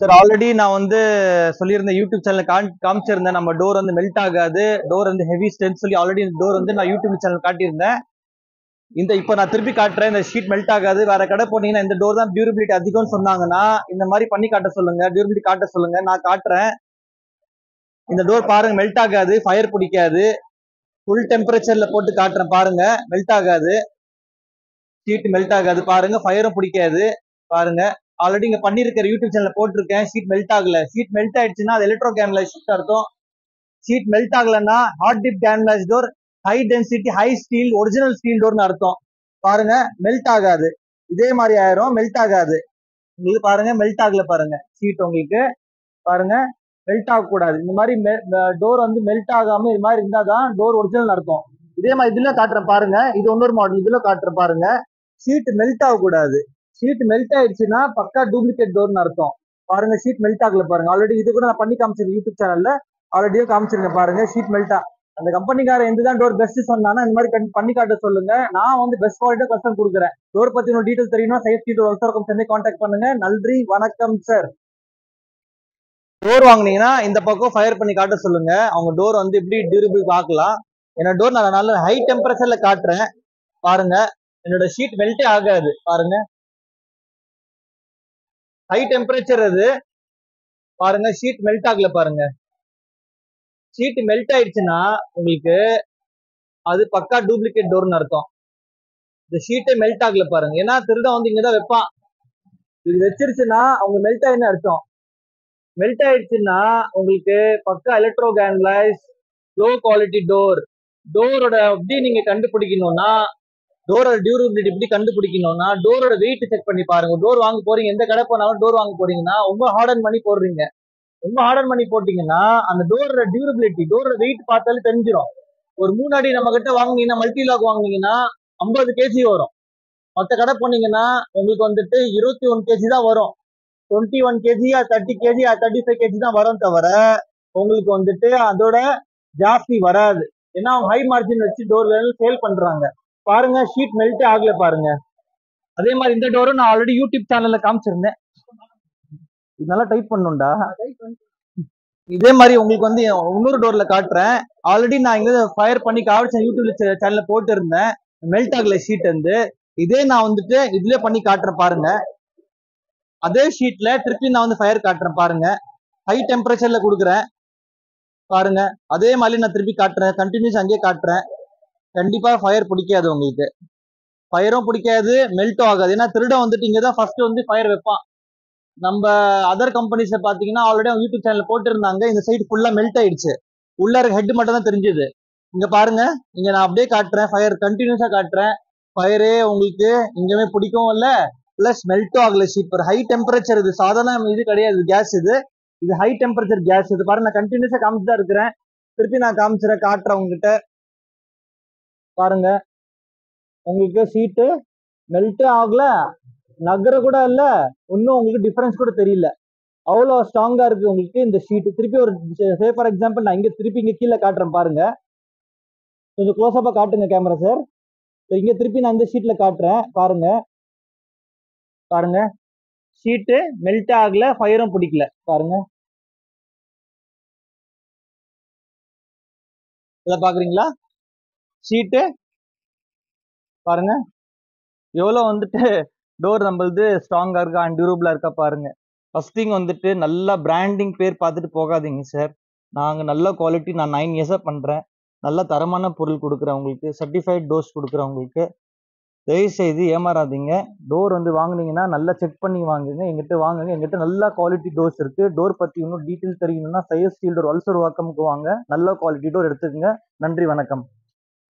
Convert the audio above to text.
Sir already நான் வந்து சொல்லியிருந்தேன் யூடியூப் சேனல் காமிச்சிருந்தேன். நம்ம டோர் வந்து மெல்ட் ஆகாது, டோர் வந்து ஹெவி ஸ்ட்ரென்த் சொல்லி ஆல்ரெடி இந்த டோர் வந்து நான் யூடியூப் சேனல் காட்டியிருந்தேன். இப்போ நான் திருப்பி காட்டுறேன். இந்த ஷீட் மெல்ட் ஆகாது. வேற கடை போனீங்கன்னா இந்த டோர் தான் டியூரபிலிட்டி அதிகம்னு சொன்னாங்கன்னா இந்த மாதிரி பண்ணி காட்ட சொல்லுங்க, டியூரபிலிட்டி காட்ட சொல்லுங்க. நான் காட்டுறேன். இந்த டோர் பாருங்க, மெல்ட் ஆகாது, ஃபயர் பிடிக்காது. ஃபுல் டெம்பரேச்சர்ல போட்டு காட்டுறேன் பாருங்க, மெல்ட் ஆகாது, ஷீட் மெல்ட் ஆகாது பாருங்க, ஃபயரும் பிடிக்காது பாருங்க. ஆல்ரெடி இங்க பண்ணிருக்கிற யூடியூப் சேனல் போட்டிருக்கேன். ஷீட் மெல்ட் ஆகல. ஷீட் மெல்ட் ஆயிடுச்சுன்னா அது எலக்ட்ரோ கேன்லாஸ் ஷீட் அர்த்தம். ஷீட் மெல்ட் ஆகலன்னா ஹாட் டிப் கேன்லாஸ் door, high density high steel original steel டோர்னு அர்த்தம். பாருங்க, மெல்ட் ஆகாது. இதே மாதிரி ஆயிரும், மெல்ட் ஆகாது. உங்களுக்கு பாருங்க மெல்ட் ஆகல பாருங்க ஷீட். உங்களுக்கு பாருங்க மெல்ட் ஆகக்கூடாது. இந்த மாதிரி டோர் வந்து மெல்ட் ஆகாம இது மாதிரி இருந்தாதான் டோர் ஒரிஜினல் அர்த்தம். இதே மாதிரி இதுல காட்டுறேன் பாருங்க, இது இன்னொரு மாடல். இதுல காட்டுறேன் பாருங்க, ஷீட் மெல்ட் ஆகக்கூடாது. ஷீட் மெல்ட் ஆயிடுச்சுன்னா பக்கா டூப்ளிகேட் டோர்னு அர்த்தம். பாருங்க ஷீட் மெல்ட் ஆகல பாருங்க. ஆல்ரெடி இது கூட நான் பண்ணி காமிச்சிருக்கேன் யூடியூப் சேனல்ல, ஆல்ரெடியே காமிச்சிருக்கேன் பாருங்க. ஷீட் மெல்ட் அந்த கம்பெனிக்கார எந்ததான் டோர் பெஸ்ட் சொன்னானா இந்த மாதிரி பண்ணி காட்ட சொல்லுங்க. நான் வந்து பெஸ்ட் குவாலிட்டியா கஸ்டம் கொடுக்குறேன். டோர் பத்தி இன்னும் டீடைல் தெரியணும், சேஃப்டி டோர் வல்சரகம் சென்னை கான்டாக்ட் பண்ணுங்க. நன்றி, வணக்கம் சார். டோர் வாங்கினீங்கன்னா இந்த பக்கம் ஃபயர் பண்ணி காட்ட சொல்லுங்க. அவங்க டோர் வந்து எப்படி டியூரபிள் பார்க்கலாம். என்னோட டோர் நான் நல்ல ஹை டெம்பரேச்சர்ல காட்டுறேன் பாருங்க. என்னோட ஷீட் மெல்ட்டே ஆகாது பாருங்க, ஹை டெம்பரேச்சர் அது பாருங்க. ஷீட் மெல்ட் ஆகல பாருங்க. ஷீட் மெல்ட் ஆயிடுச்சுன்னா உங்களுக்கு அது பக்கா டூப்ளிகேட் டோர்னு அர்த்தம். இந்த ஷீட்டே மெல்ட் ஆகல பாருங்க. ஏன்னா திருடன் வந்து இங்கதான் வைப்பான். இது வச்சிருச்சுன்னா அவங்க மெல்ட் ஆயின்னு அர்த்தம். மெல்ட் ஆயிடுச்சுன்னா உங்களுக்கு பக்கா எலக்ட்ரோ கேன்லைஸ் லோ குவாலிட்டி டோர். டோரோட எப்படி நீங்க கண்டுபிடிக்கணும்னா, டோரோட டியூரபிலிட்டி எப்படி கண்டுபிடிக்கணும்னா டோரோட வெயிட் செக் பண்ணி பாருங்க. டோர் வாங்க போறீங்க, எந்த கடை போனாலும் டோர் வாங்க போறீங்கன்னா ரொம்ப ஹார்டன் பண்ணி போடுறீங்க. ரொம்ப ஹார்டன் பண்ணி போட்டீங்கன்னா அந்த டோரோட டியூரபிலிட்டி, டோரோட வெயிட் பார்த்தாலே தெரிஞ்சிடும். ஒரு 3 அடி நம்ம கிட்ட வாங்கினீங்கன்னா, மல்டி லாக் வாங்கினீங்கன்னா 50 கேஜி வரும். மற்ற கடை போனீங்கன்னா உங்களுக்கு வந்துட்டு 21 கேஜி தான் வரும். 21 கேஜி 30 கேஜி 35 கேஜி தான் வரும் தவிர உங்களுக்கு வந்துட்டு அதோட ஜாஸ்தி வராது. ஏன்னா அவங்க ஹை மார்ஜின் வச்சு டோர் சேல் பண்றாங்க. பாருங்க ஷீட் மெல்ட் ஆகல பாருங்க. அதே மாதிரி இந்த டோரும் நான் ஆல்ரெடி யூடியூப் சேனல்ல காமிச்சிருந்தேன். இதனால டைப் பண்ணுண்டா. இதே மாதிரி உங்களுக்கு வந்து இன்னொரு டோர்ல காட்டுறேன். ஆல்ரெடி நான் இங்க ஃபயர் பண்ணி காமிச்சேன், யூடியூப் சேனல்ல போட்டு இருந்தேன். மெல்ட் ஆகல ஷீட் வந்து. இதே நான் வந்துட்டு இதுல பண்ணி காட்டுறேன் பாருங்க. அதே ஷீட்ல திருப்பி நான் வந்து ஃபயர் காட்டுறேன் பாருங்க. ஹை டெம்பரேச்சர்ல கொடுக்குறேன் பாருங்க. அதே மாதிரி நான் திருப்பி காட்டுறேன், கண்டினியூஸ் அங்கேயே காட்டுறேன். கண்டிப்பா ஃபயர் பிடிக்காது உங்களுக்கு, ஃபயரும் பிடிக்காது, மெல்ட்டும் ஆகாது. ஏன்னா திருடம் வந்துட்டு இங்கதான் ஃபர்ஸ்ட் வந்து ஃபயர் வைப்பான். நம்ம அதர் கம்பெனிஸ்ல பாத்தீங்கன்னா ஆல்ரெடி அவங்க யூடியூப் சேனல் போட்டுருந்தாங்க. இந்த சைடு ஃபுல்லா மெல்ட் ஆயிடுச்சு, உள்ள இருக்க ஹெட் மட்டும் தான் தெரிஞ்சது. இங்க பாருங்க, இங்க நான் அப்படியே காட்டுறேன், ஃபயர் கண்டினியூஸா காட்டுறேன். ஃபயரே உங்களுக்கு இங்கேயுமே பிடிக்கவும் இல்லை, பிளஸ் மெல்ட்டும் ஆகல ஷீட். ஹை டெம்பரேச்சர், இது சாதாரண இது கிடையாது, கேஸ் இது ஹை டெம்பரேச்சர் கேஸ். இது பாருங்க நான் கண்டினியூஸா காமிச்சுதான் இருக்கிறேன். திருப்பி நான் காமிச்சிடறேன், காட்டுறேன் உங்ககிட்ட பாருங்க. உங்களுக்கு ஷீட்டு மெல்ட்டே ஆகல, நகர கூட இல்ல, இன்னும் உங்களுக்கு டிஃபரன்ஸ் கூட தெரியல. அவ்வளோ ஸ்ட்ராங்கா இருக்கு உங்களுக்கு இந்த ஷீட். திருப்பி ஒரு ஃபார் எக்ஸாம்பிள் நான் திருப்பி இங்க கீழே காட்டுறேன் பாருங்க. கொஞ்சம் க்ளோஸ்அப்பா காட்டுங்க கேமரா சார். இங்க திருப்பி நான் இந்த ஷீட்ல காட்டுறேன் பாருங்க. பாருங்க ஷீட்டு மெல்ட் ஆகல, ஃபயரும் பிடிக்கல பாருங்க. இத பாக்குறீங்களா? ஷீட்டு பாருங்க எவ்வளவு வந்துட்டு டோர் நம்மளது ஸ்ட்ராங்கா இருக்கா அண்ட் டியூரபிளா இருக்கா பாருங்க. ஃபர்ஸ்ட் திங் வந்துட்டு நல்ல பிராண்டிங் பேர் பார்த்துட்டு போகாதீங்க சார். நாங்க நல்ல குவாலிட்டி, நான் 9 இயர்ஸா பண்றேன். நல்ல தரமான பொருள் கொடுக்குறேன் உங்களுக்கு, சர்டிஃபைட் டோர்ஸ் கொடுக்குறேன் உங்களுக்கு. தயவு செய்து ஏமாறாதீங்க. டோர் வந்து வாங்குனீங்கன்னா நல்லா செக் பண்ணி வாங்குங்க, எங்கிட்ட வாங்குங்க. எங்கிட்ட நல்ல குவாலிட்டி டோர்ஸ் இருக்கு. டோர் பத்தி இன்னும் டீட்டெயில் தெரியணும்னா சையஸ் ஸ்டீல் டோர் வல்சர் வாக்கமுக்கு வாங்க, நல்ல குவாலிட்டி டோர் எடுத்துக்கங்க. நன்றி, வணக்கம்.